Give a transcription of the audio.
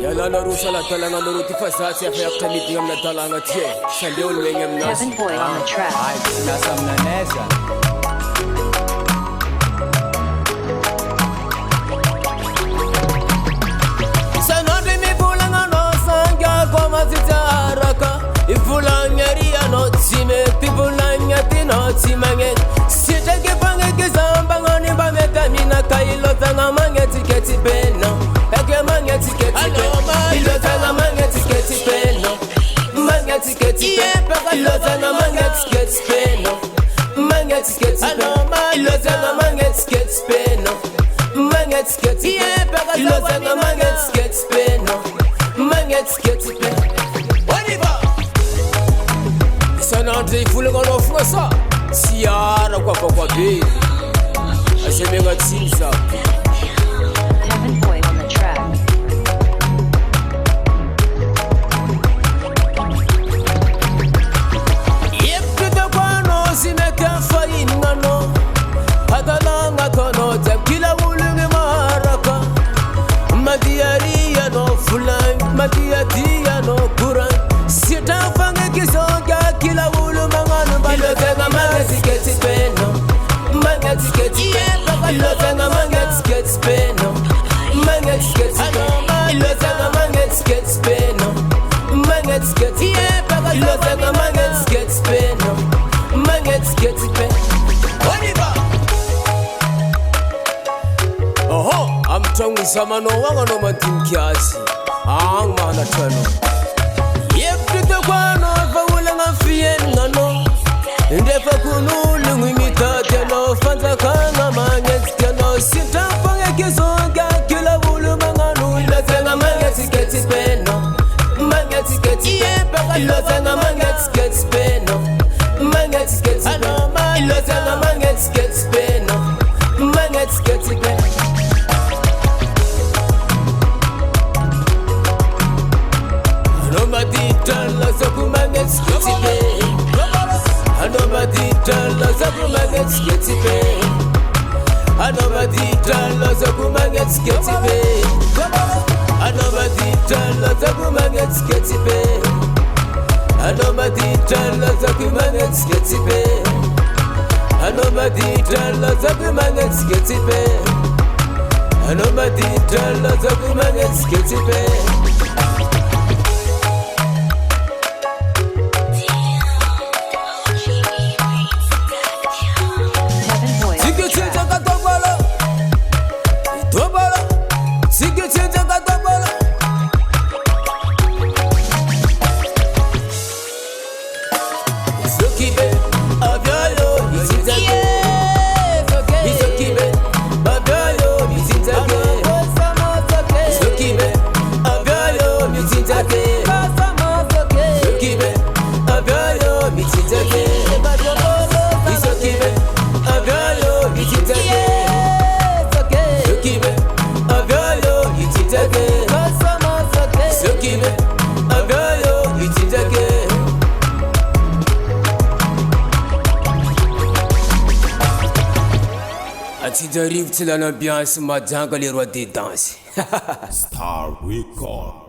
Yalana rusala talanga nuruti fasati ya fayakta meeting amna talanga tiye. Sande ulwenye mnasi. Kevin Boy on the track. Ay, sinasam na nesa. Sanode mi bulanga no sanga goma zitaraka. Ifulanya ria no time, pibulanya tino timange. Sita kipange kizamba ngani ba metamina kailo tanga mange tiketi peno. Eke mange tiketi peno. Ilo tanga mange tiketi peno. Mange tiketi peno. Ilo tanga mange tiketi peno. Mange tiketi peno. Ilo tanga mange tiketi peno. Mange tiketi peno. Ilo tanga mange tiketi peno. Mange tiketi peno. Sanandre ifule ngono fusa siara kwa be asemenga tsinza. Kevin Boy on the track. Yepita kwano sineka fainano hadalanga kono takila ulunge maraka madiaria no fulan madiatia no kuran sita fange kisonga kila ulu mangano balotanga mangetiketi peno mangetiketi peno ilotanga mangetiketi peno mangetiketi peno ilotanga mangetiketi peno mangetiketi peno ilotanga mangetiketi peno mangetiketi peno. Oho, amtangu samano wanga no mantimkiasi ang mana tano. Yepite kwano fawula ngafien ngano. Ndefa kunulu ngimitate no fanza kanga mangetiketi no sita fange kisonga kila wulu manganu ilotanga mangetiketi peno mangetiketi peno ilotanga mangetiketi peno mangetiketi peno ilotanga mangetiketi peno mangetiketi peno. Nobody tell us a woman gets skitty pay. Nobody tell us a woman gets skitty pay. Nobody tell us a woman gets skitty pay. Nobody tell us a woman gets skitty pay. Nobody tell us a woman gets skitty pay. Nobody tell us a woman gets skitty pay. Nobody tell us a woman gets skitty pay. J'arrive, c'est l'ambiance, ma jungle, les rois des danses. Star Record.